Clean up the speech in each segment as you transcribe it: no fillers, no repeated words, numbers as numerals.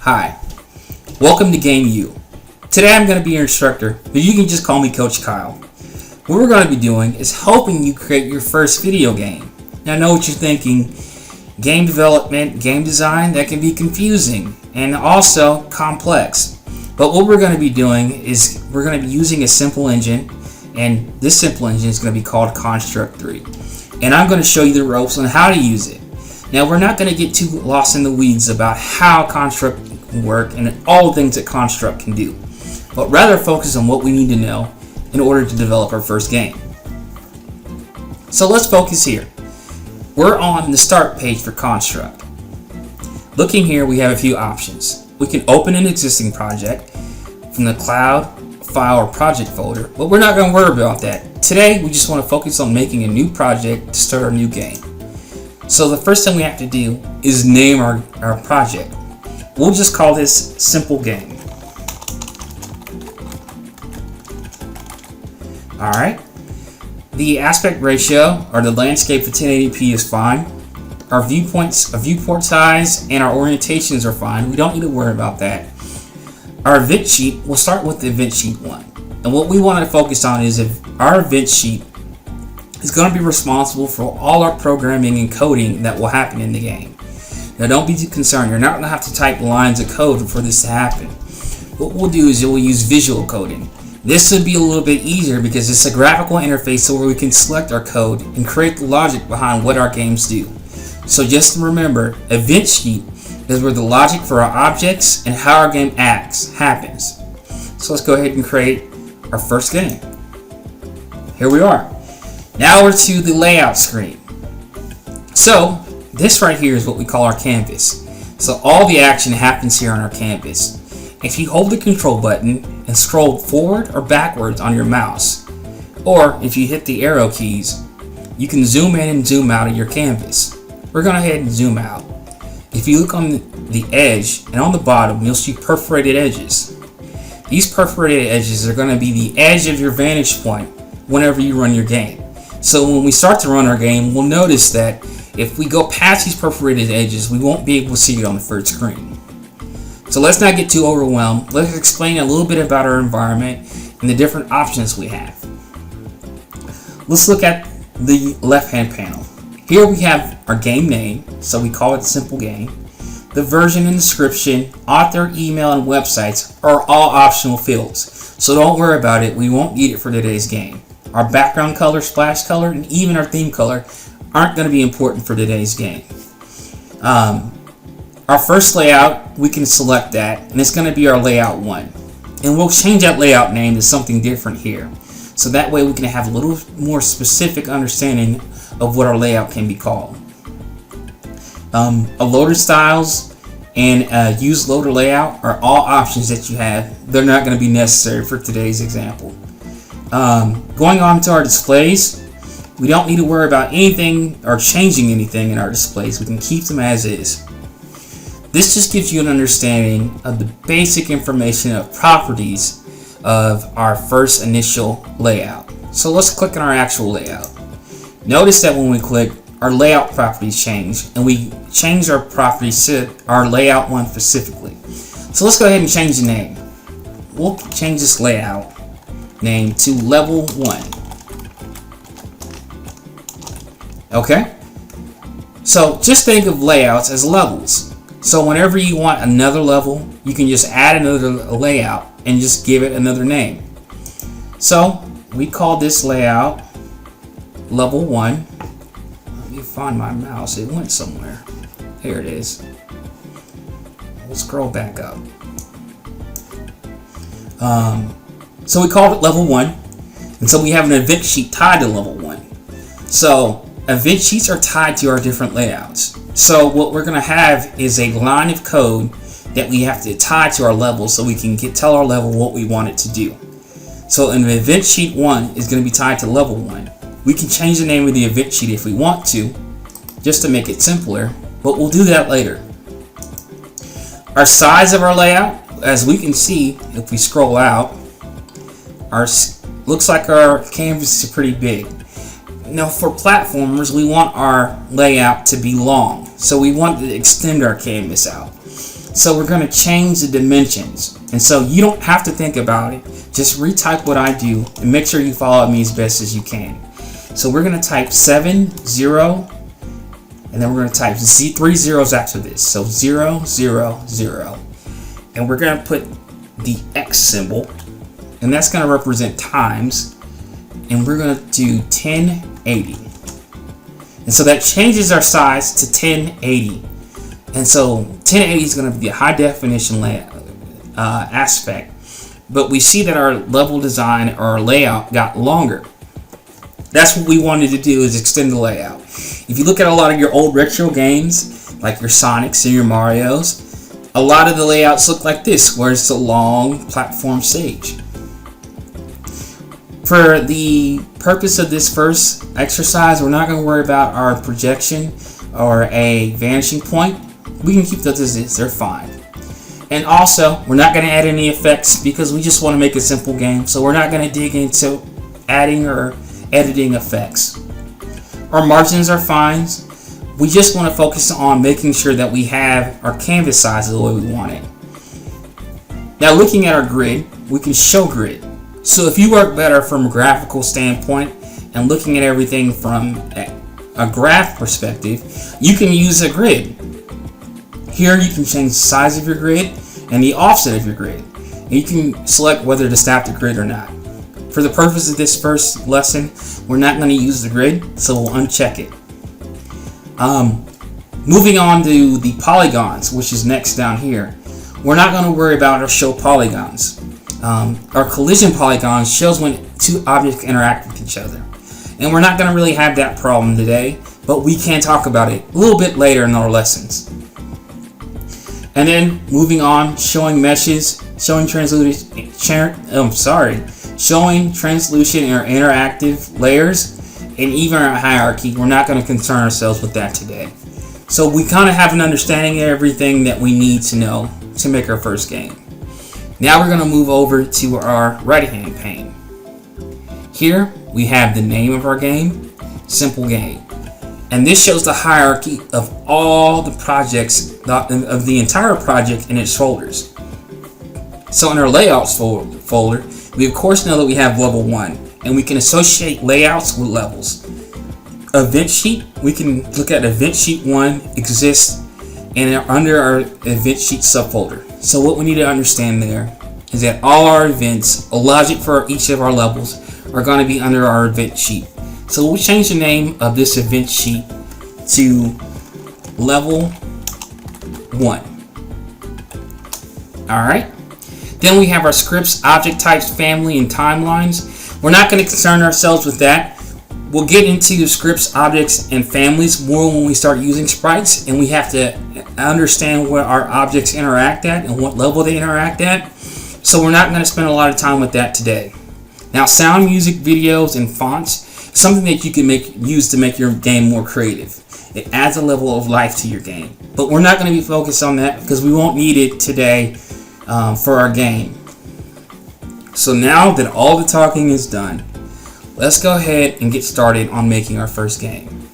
Hi, welcome to Game U. Today I'm going to be your instructor, but you can just call me Coach Kyle. What we're going to be doing is helping you create your first video game. Now I know what you're thinking, game development, game design, that can be confusing and also complex. But what we're going to be doing is we're going to be using a simple engine, and this simple engine is going to be called Construct 3. And I'm going to show you the ropes on how to use it. Now we're not going to get too lost in the weeds about how Construct can work and all the things that Construct can do, but rather focus on what we need to know in order to develop our first game. So let's focus here. We're on the start page for Construct. Looking here, we have a few options. We can open an existing project from the cloud, file, or project folder, but we're not going to worry about that. Today, we just want to focus on making a new project to start our new game. So the first thing we have to do is name our project. We'll just call this Simple Game. Alright. The aspect ratio, or the landscape for 1080p, is fine. Our viewport size and our orientations are fine. We don't need to worry about that. Our event sheet, we'll start with the event sheet one. And what we want to focus on is if our event sheet is going to be responsible for all our programming and coding that will happen in the game. Now don't be too concerned, you're not going to have to type lines of code for this to happen. What we'll do is we'll use visual coding. This would be a little bit easier because it's a graphical interface where we can select our code and create the logic behind what our games do. So just remember, event sheet is where the logic for our objects and how our game happens. So let's go ahead and create our first game. Here we are. Now we're to the layout screen. So this right here is what we call our canvas. So all the action happens here on our canvas. If you hold the control button and scroll forward or backwards on your mouse, or if you hit the arrow keys, you can zoom in and zoom out of your canvas. We're going to go ahead and zoom out. If you look on the edge and on the bottom, you'll see perforated edges. These perforated edges are going to be the edge of your vantage point whenever you run your game. So when we start to run our game, we'll notice that if we go past these perforated edges, we won't be able to see it on the first screen. So let's not get too overwhelmed. Let's explain a little bit about our environment and the different options we have. Let's look at the left-hand panel. Here we have our game name, so we call it Simple Game. The version and description, author, email, and websites are all optional fields. So don't worry about it, we won't need it for today's game. Our background color, splash color, and even our theme color aren't going to be important for today's game. Our first layout, we can select that, and it's going to be our layout 1. And we'll change that layout name to something different here. So that way we can have a little more specific understanding of what our layout can be called. A loader styles and use loader layout are all options that you have. They're not going to be necessary for today's example. Going on to our displays, we don't need to worry about anything or changing anything in our displays. We can keep them as is. This just gives you an understanding of the basic information of properties of our first initial layout. So let's click on our actual layout. Notice that when we click, our layout properties change, and we change our properties to our layout 1 specifically. So let's go ahead and change the name. We'll change this layout name to level 1. Okay? So just think of layouts as levels. So whenever you want another level, you can just add another layout and just give it another name. So we call this layout level 1. Let me find my mouse, it went somewhere. Here it is. We'll scroll back up. So we called it level 1, and so we have an event sheet tied to level 1. So event sheets are tied to our different layouts. So what we're going to have is a line of code that we have to tie to our level so we can tell our level what we want it to do. So an event sheet 1 is going to be tied to level 1. We can change the name of the event sheet if we want to, just to make it simpler, but we'll do that later. Our size of our layout, as we can see, if we scroll out, looks like our canvas is pretty big. Now for platformers, we want our layout to be long, so we want to extend our canvas out. So we're going to change the dimensions. And so you don't have to think about it. Just retype what I do and make sure you follow me as best as you can. So we're going to type 7, 0, and then we're going to type 3 zeros after this. So 0, 0, 0. And we're going to put the X symbol, and that's going to represent times. And we're going to do 1080. And so that changes our size to 1080. And so 1080 is going to be a high definition aspect. But we see that our level design or our layout got longer. That's what we wanted to do, is extend the layout. If you look at a lot of your old retro games, like your Sonics and your Marios, a lot of the layouts look like this, where it's a long platform stage. For the purpose of this first exercise, we're not going to worry about our projection or a vanishing point. We can keep those as is, they're fine. And also, we're not going to add any effects because we just want to make a simple game. So we're not going to dig into adding or editing effects. Our margins are fine. We just want to focus on making sure that we have our canvas size the way we want it. Now, looking at our grid, we can show grid. So if you work better from a graphical standpoint and looking at everything from a graph perspective, you can use a grid. Here you can change the size of your grid and the offset of your grid. And you can select whether to snap the grid or not. For the purpose of this first lesson, we're not going to use the grid, so we'll uncheck it. Moving on to the polygons, which is next down here. We're not going to worry about our show polygons. Our collision polygons shows when two objects interact with each other. And we're not going to really have that problem today, but we can talk about it a little bit later in our lessons. And then moving on, showing meshes, showing translucent or interactive layers, and even our hierarchy. We're not going to concern ourselves with that today. So we kind of have an understanding of everything that we need to know to make our first game. Now we're going to move over to our right-hand pane. Here we have the name of our game, Simple Game. And this shows the hierarchy of all the projects, of the entire project in its folders. So in our layouts folder, we of course know that we have level 1, and we can associate layouts with levels. Event sheet, we can look at event sheet 1 exists and under our event sheet subfolder. So what we need to understand there is that all our events, a logic for each of our levels, are going to be under our event sheet. So we'll change the name of this event sheet to level 1. Alright. Then we have our scripts, object types, family, and timelines. We're not going to concern ourselves with that. We'll get into scripts, objects, and families more when we start using sprites, and we have to understand where our objects interact at and what level they interact at. So we're not going to spend a lot of time with that today. Now, sound, music, videos, and fonts, something that you can use to make your game more creative. It adds a level of life to your game. But we're not going to be focused on that because we won't need it today for our game. So now that all the talking is done, let's go ahead and get started on making our first game.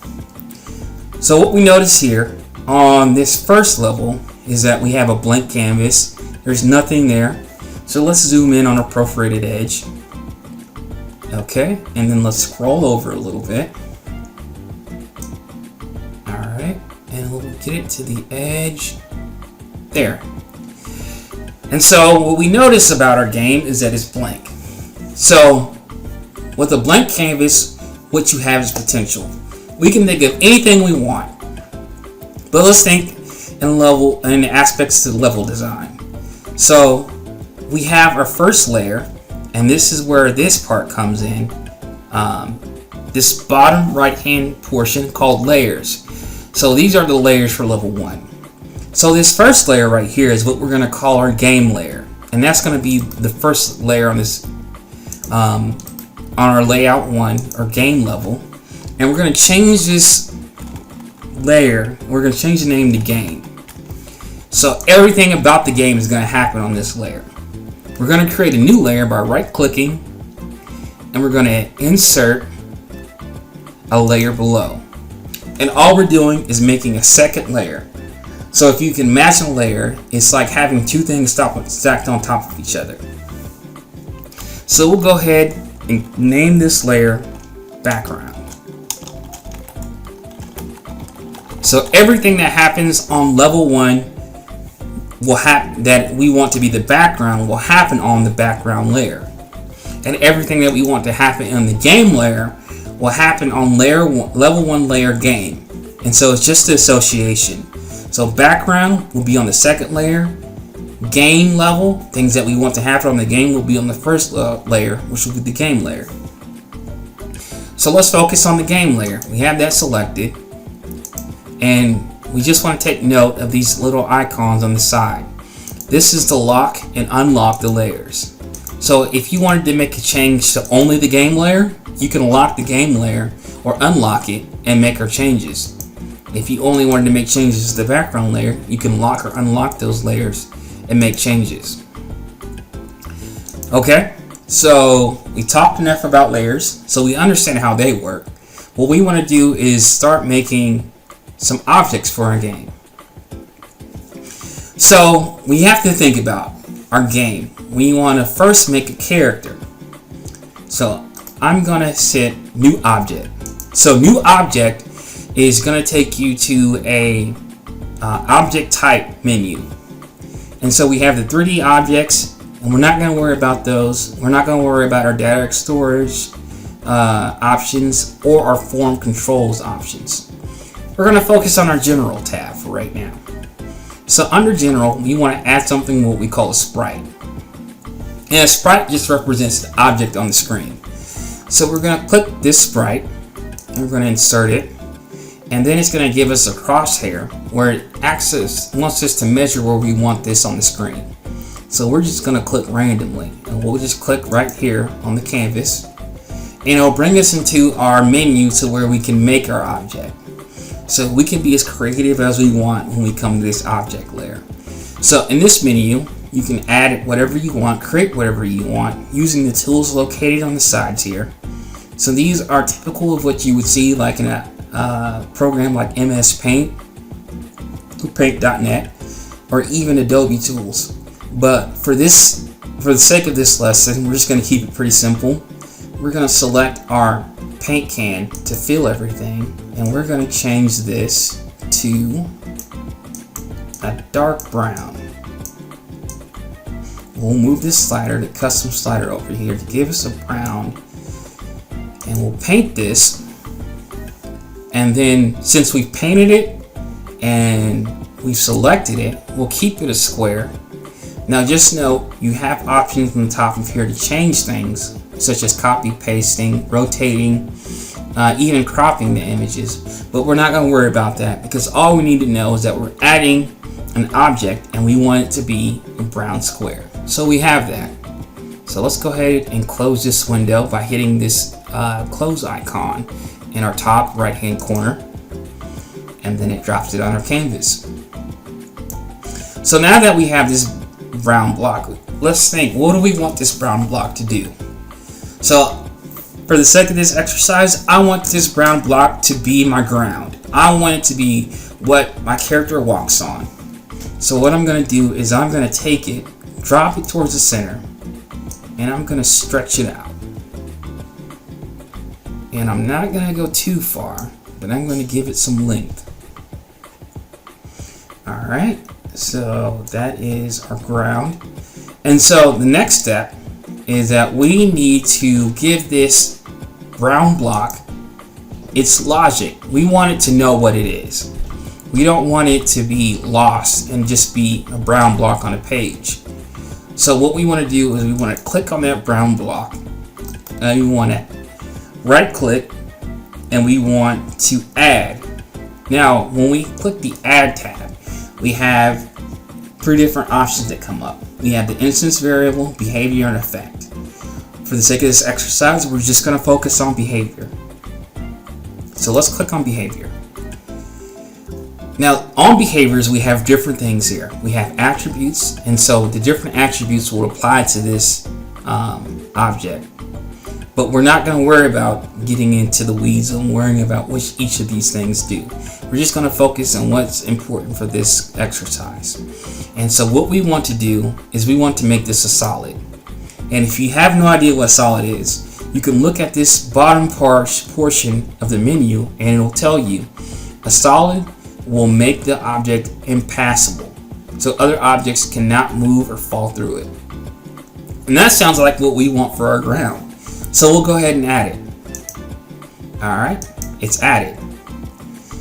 So what we notice here on this first level is that we have a blank canvas. There's nothing there. So let's zoom in on a perforated edge. Okay, and then let's scroll over a little bit. Alright, and we'll get it to the edge. There. And so what we notice about our game is that it's blank. So with a blank canvas, what you have is potential. We can think of anything we want. But let's think in the aspects to level design. So we have our first layer, and this is where this part comes in. This bottom right hand portion called layers. So these are the layers for level 1. So this first layer right here is what we're going to call our game layer, and that's going to be the first layer on this on our layout 1 or game level. And we're going to change this layer. We're going to change the name to game. So everything about the game is going to happen on this layer. We're going to create a new layer by right clicking, and we're going to insert a layer below. And all we're doing is making a second layer. So if you can imagine a layer, it's like having two things stacked on top of each other. So we'll go ahead and name this layer background. So everything that happens on level 1 that we want to be the background will happen on the background layer. And everything that we want to happen on the game layer will happen on level 1 layer game. And so it's just the association. So background will be on the second layer. Game level, things that we want to happen on the game, will be on the first layer, which will be the game layer. So let's focus on the game layer. We have that selected. And we just want to take note of these little icons on the side. This is to lock and unlock the layers. So if you wanted to make a change to only the game layer, you can lock the game layer or unlock it and make our changes. If you only wanted to make changes to the background layer, you can lock or unlock those layers and make changes. Okay, so we talked enough about layers, so we understand how they work. What we want to do is start making some objects for our game. So we have to think about our game. We want to first make a character. So I'm going to set new object. So new object is going to take you to a object type menu. And so we have the 3D objects, and we're not going to worry about those. We're not going to worry about our data storage options or our form controls options. We're going to focus on our general tab for right now. So under general, we want to add something what we call a sprite. And a sprite just represents the object on the screen. So we're going to click this sprite, and we're going to insert it. And then it's going to give us a crosshair where it wants us to measure where we want this on the screen. So we're just going to click randomly, and we'll just click right here on the canvas, and it'll bring us into our menu to where we can make our object. So we can be as creative as we want when we come to this object layer. So in this menu, you can add whatever you want, create whatever you want, using the tools located on the sides here. So these are typical of what you would see like in a program like MS Paint, Paint.net, or even Adobe tools. But for the sake of this lesson, we're just going to keep it pretty simple. We're going to select our paint can to fill everything, and we're going to change this to a dark brown. We'll move this slider, the custom slider, over here to give us a brown, and we'll paint this. And then since we've painted it and we've selected it, we'll keep it a square. Now just note, you have options on the top of here to change things, such as copy, pasting, rotating, even cropping the images. But we're not going to worry about that, because all we need to know is that we're adding an object and we want it to be a brown square. So we have that. So let's go ahead and close this window by hitting this close icon in our top right hand corner, and then it drops it on our canvas. So now that we have this brown block, let's think, what do we want this brown block to do? So for the sake of this exercise, I want this brown block to be my ground. I want it to be what my character walks on. So what I'm going to do is I'm going to take it, drop it towards the center, and I'm going to stretch it out. And I'm not going to go too far, but I'm going to give it some length. Alright, so that is our ground. And so the next step is that we need to give this brown block its logic. We want it to know what it is. We don't want it to be lost and just be a brown block on a page. So what we want to do is we want to click on that brown block, and we want to right click, and we want to add. Now when we click the add tab, we have 3 different options that come up. We have the instance variable, behavior, and effect. For the sake of this exercise, we're just going to focus on behavior. So let's click on behavior. Now on behaviors, we have different things here. We have attributes, and so the different attributes will apply to this object. But we're not going to worry about getting into the weeds and worrying about what each of these things do. We're just going to focus on what's important for this exercise. And so what we want to do is we want to make this a solid. And if you have no idea what solid is, you can look at this bottom portion of the menu and it'll tell you a solid will make the object impassable. So other objects cannot move or fall through it. And that sounds like what we want for our ground. So we'll go ahead and add it. Alright, it's added.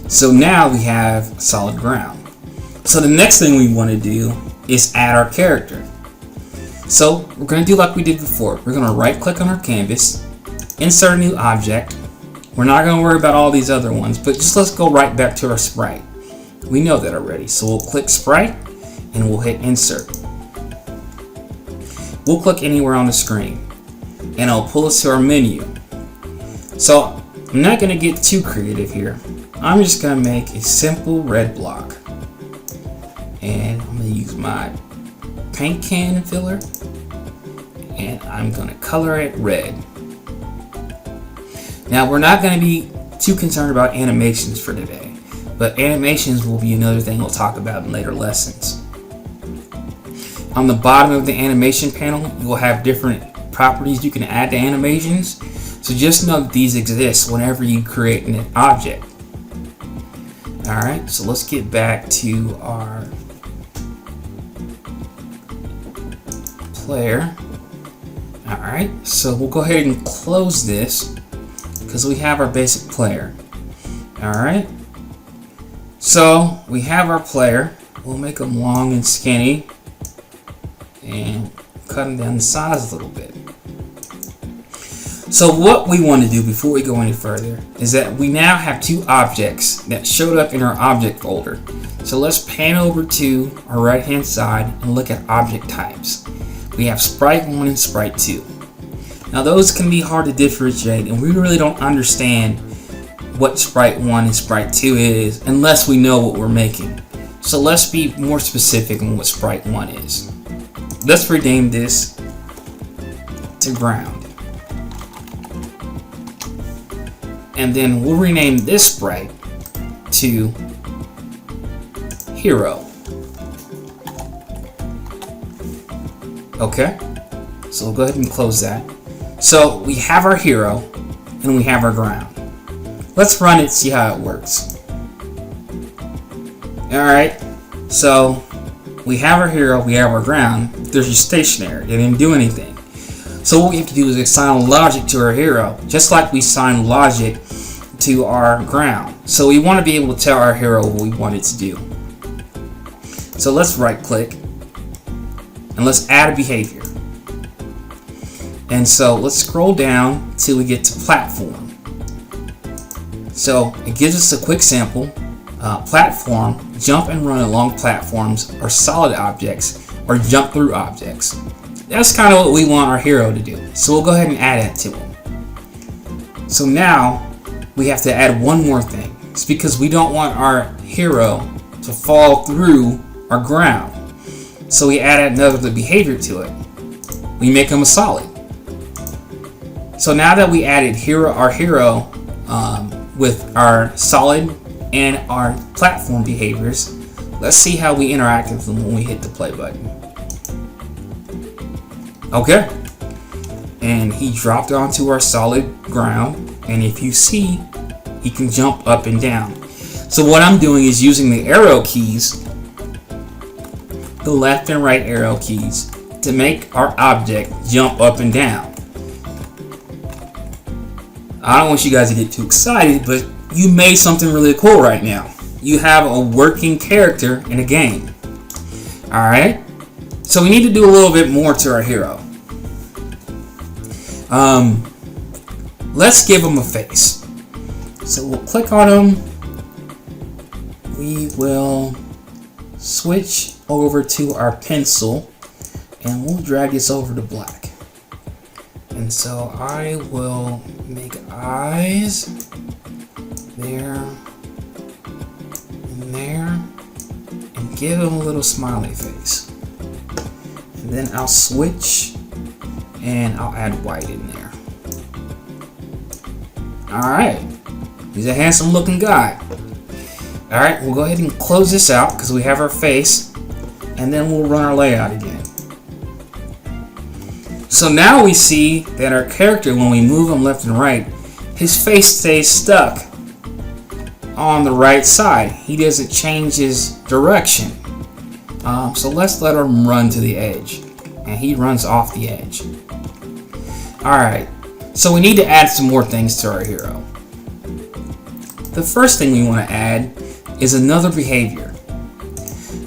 So now we have solid ground. So the next thing we want to do is add our character. So we're going to do like we did before. We're going to right click on our canvas, insert a new object. We're not going to worry about all these other ones, but just let's go right back to our sprite. We know that already. So we'll click sprite and we'll hit insert. We'll click anywhere on the screen and it'll pull us to our menu. So I'm not going to get too creative here. I'm just going to make a simple red block. And I'm going to use my paint can filler. And I'm going to color it red. Now we're not going to be too concerned about animations for today. But animations will be another thing we'll talk about in later lessons. On the bottom of the animation panel, you will have different properties you can add to animations. So just know that these exist whenever you create an object. Alright, so let's get back to our player. Alright, so we'll go ahead and close this because we have our basic player. Alright, so we have our player. We'll make him long and skinny and cut him down the size a little bit. So what we want to do before we go any further is that we now have two objects that showed up in our object folder. So let's pan over to our right hand side and look at object types. We have Sprite 1 and Sprite 2. Now those can be hard to differentiate and we really don't understand what Sprite 1 and Sprite 2 is unless we know what we're making. So let's be more specific on what Sprite 1 is. Let's rename this to ground. And then we'll rename this sprite to hero. Okay, so we'll go ahead and close that. So we have our hero and we have our ground. Let's run it, see how it works. Alright, so we have our hero, we have our ground. They're just stationary, they didn't do anything. So what we have to do is assign logic to our hero, just like we assign logic to our ground. So we want to be able to tell our hero what we want it to do. So let's right click and let's add a behavior. And so let's scroll down till we get to platform. So it gives us a quick sample. Platform, jump and run along platforms are solid objects or jump through objects. That's kind of what we want our hero to do. So we'll go ahead and add that to him. So now we have to add one more thing. It's because we don't want our hero to fall through our ground. So we add another behavior to it. We make him a solid. So now that we added our hero with our solid and our platform behaviors, let's see how we interact with them when we hit the play button. Okay, and he dropped onto our solid ground, and if you see, he can jump up and down. So what I'm doing is using the arrow keys, the left and right arrow keys, to make our object jump up and down. I don't want you guys to get too excited, but you made something really cool right now. You have a working character in a game. Alright? So we need to do a little bit more to our hero. Let's give him a face. So we'll click on him. We will switch over to our pencil and we'll drag this over to black. And so I will make eyes there and there and give him a little smiley face. And then I'll switch and I'll add white in there. Alright, he's a handsome looking guy. Alright, we'll go ahead and close this out because we have our face, and then we'll run our layout again. So now we see that our character, when we move him left and right, his face stays stuck on the right side. He doesn't change his direction. So let's let him run to the edge. And he runs off the edge. Alright, so we need to add some more things to our hero. The first thing we want to add is another behavior.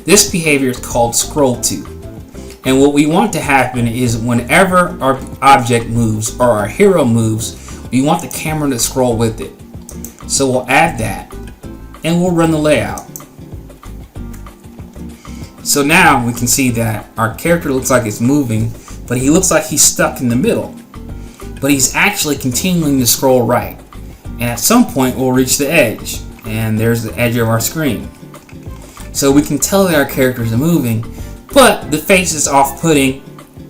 This behavior is called scroll to. And what we want to happen is whenever our object moves or our hero moves, we want the camera to scroll with it. So we'll add that and we'll run the layout. So now we can see that our character looks like it's moving, but he looks like he's stuck in the middle. But he's actually continuing to scroll right. And at some point we'll reach the edge. And there's the edge of our screen. So we can tell that our characters are moving, but the face is off-putting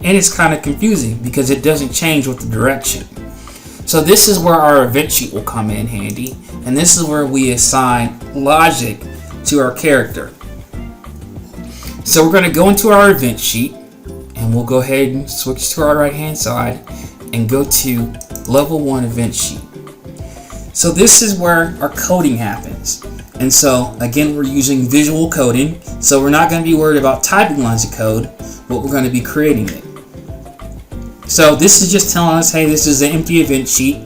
and it's kind of confusing because it doesn't change with the direction. So this is where our event sheet will come in handy, and this is where we assign logic to our character. So we're going to go into our event sheet, and we'll go ahead and switch to our right hand side and go to level 1 event sheet. So this is where our coding happens. And so again, we're using visual coding, so we're not going to be worried about typing lines of code, but we're going to be creating it. So this is just telling us, hey, this is an empty event sheet.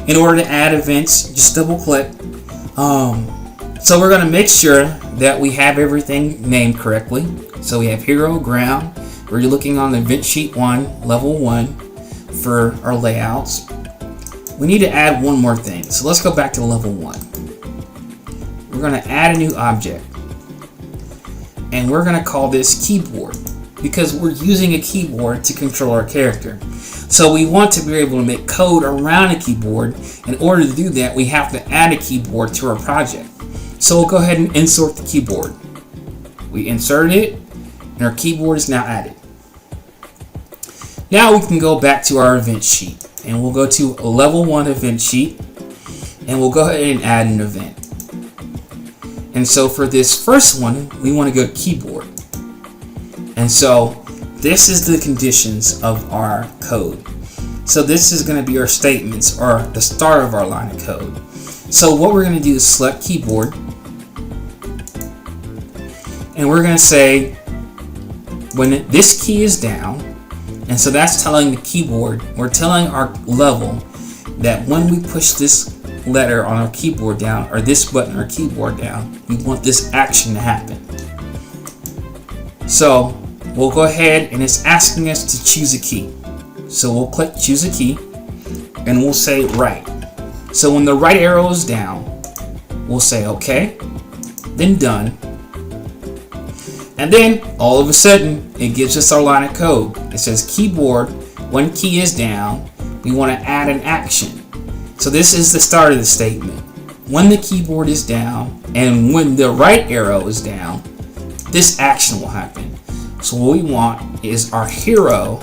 In order to add events, just double click. So we're going to make sure that we have everything named correctly. So we have hero, ground. We're looking on the event sheet 1, level 1 for our layouts. We need to add one more thing. So let's go back to level 1. We're going to add a new object. And we're going to call this keyboard, because we're using a keyboard to control our character. So we want to be able to make code around a keyboard. In order to do that, we have to add a keyboard to our project. So we'll go ahead and insert the keyboard. We inserted it, and our keyboard is now added. Now we can go back to our event sheet, and we'll go to a level 1 event sheet, and we'll go ahead and add an event. And so for this first one, we want to go to keyboard. And so this is the conditions of our code. So this is going to be our statements, or the start of our line of code. So what we're going to do is select keyboard, and we're going to say when this key is down, and so that's telling the keyboard, we're telling our level that when we push this letter on our keyboard down, or this button on our keyboard down, we want this action to happen. So we'll go ahead, and it's asking us to choose a key. So we'll click choose a key, and we'll say right. So when the right arrow is down, we'll say okay, then done. And then all of a sudden it gives us our line of code. It says keyboard, when key is down, we want to add an action. So this is the start of the statement. When the keyboard is down and when the right arrow is down, this action will happen. So what we want is our hero,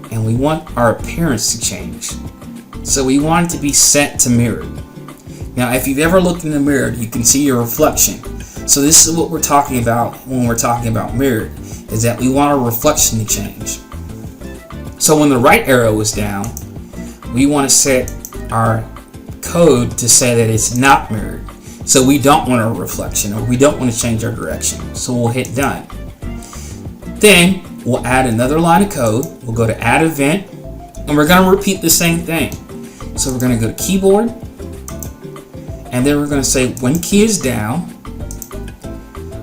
and we want our appearance to change. So we want it to be set to mirrored. Now if you've ever looked in the mirror, you can see your reflection. So this is what we're talking about when we're talking about mirrored, is that we want our reflection to change. So when the right arrow is down, we want to set our code to say that it's not mirrored. So we don't want a reflection, or we don't want to change our direction. So we'll hit done. Then we'll add another line of code. We'll go to add event, and we're going to repeat the same thing. So we're going to go to keyboard, and then we're going to say when key is down,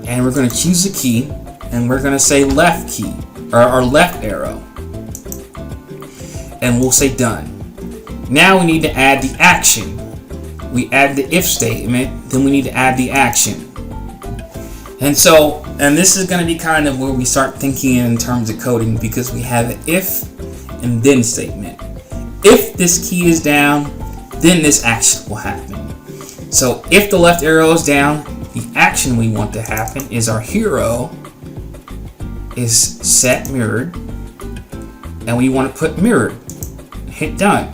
and we're going to choose a key, and we're going to say left key, or our left arrow, and we'll say done. Now we need to add the action. We add the if statement, then we need to add the action. And this is going to be kind of where we start thinking in terms of coding, because we have an if and then statement. If this key is down, then this action will happen. So if the left arrow is down, the action we want to happen is our hero is set mirrored, and we want to put mirrored. Hit done.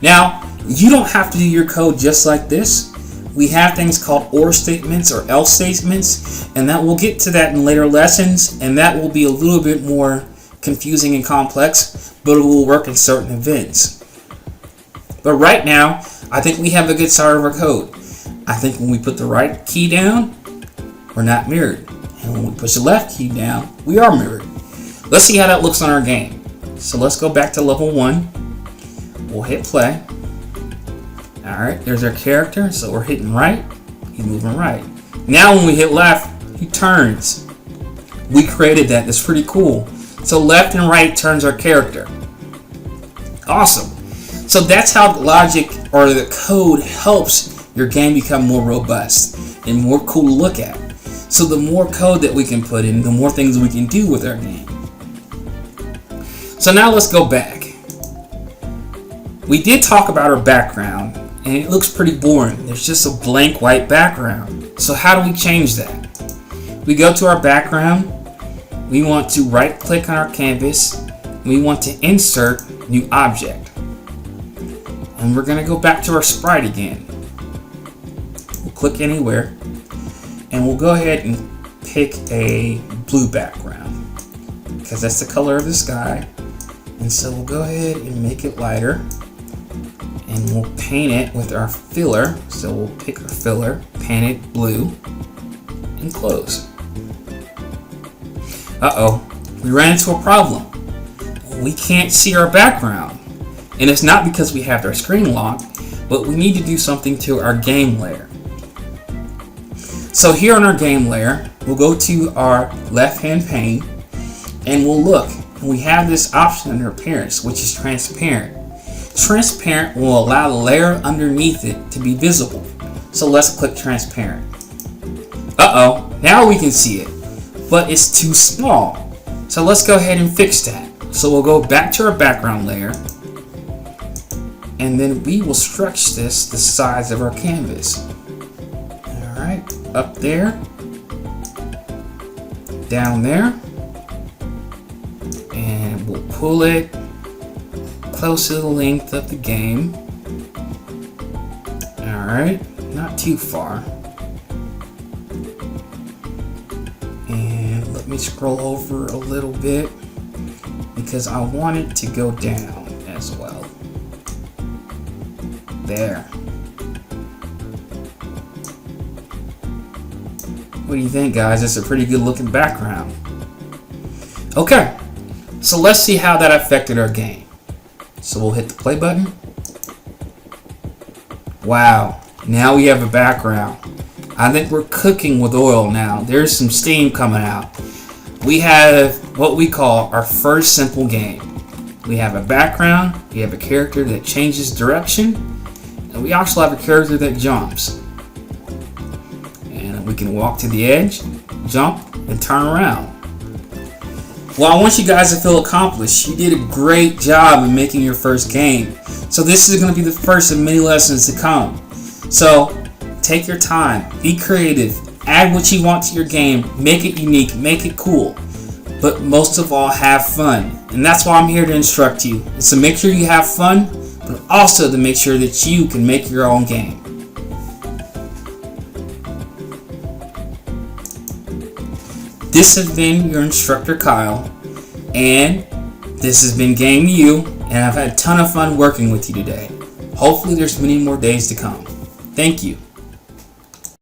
Now, you don't have to do your code just like this, we have things called OR statements or else statements, and that we'll get to that in later lessons, and that will be a little bit more confusing and complex, but it will work in certain events. But right now, I think we have a good start of our code. I think when we put the right key down, we're not mirrored. And when we push the left key down, we are mirrored. Let's see how that looks on our game. So let's go back to level 1. We'll hit play. Alright, there's our character. So we're hitting right. He's moving right. Now when we hit left, he turns. We created that. That's pretty cool. So left and right turns our character. Awesome. So that's how the logic or the code helps your game become more robust and more cool to look at. So the more code that we can put in, the more things we can do with our game. So now let's go back. We did talk about our background, and it looks pretty boring. There's just a blank white background. So how do we change that? We go to our background. We want to right click on our canvas. We want to insert new object. And we're going to go back to our sprite again. We'll click anywhere. And we'll go ahead and pick a blue background because that's the color of the sky. And so we'll go ahead and make it lighter. And we'll paint it with our filler. So we'll pick our filler, paint it blue, and close. Uh-oh, we ran into a problem. We can't see our background. And it's not because we have our screen locked, but we need to do something to our game layer. So here on our game layer, we'll go to our left-hand pane, and we'll look. And we have this option under appearance, which is transparent. Transparent will allow the layer underneath it to be visible. So let's click transparent. Uh-oh, now we can see it, but it's too small. So let's go ahead and fix that. So we'll go back to our background layer, and then we will stretch this the size of our canvas. Alright, up there, down there, and we'll pull it close to the length of the game. Alright, not too far. And let me scroll over a little bit because I want it to go down as well. There. What do you think, guys? It's a pretty good looking background. Okay, so let's see how that affected our game. So we'll hit the play button. Wow, now we have a background. I think we're cooking with oil now. There's some steam coming out. We have what we call our first simple game. We have a background, we have a character that changes direction, and we also have a character that jumps. And we can walk to the edge, jump, and turn around. Well, I want you guys to feel accomplished. You did a great job in making your first game. So this is going to be the first of many lessons to come. So take your time, be creative, add what you want to your game, make it unique, make it cool. But most of all, have fun. And that's why I'm here to instruct you. Is to make sure you have fun, but also to make sure that you can make your own game. This has been your instructor, Kyle, and this has been Game U, and I've had a ton of fun working with you today. Hopefully there's many more days to come. Thank you.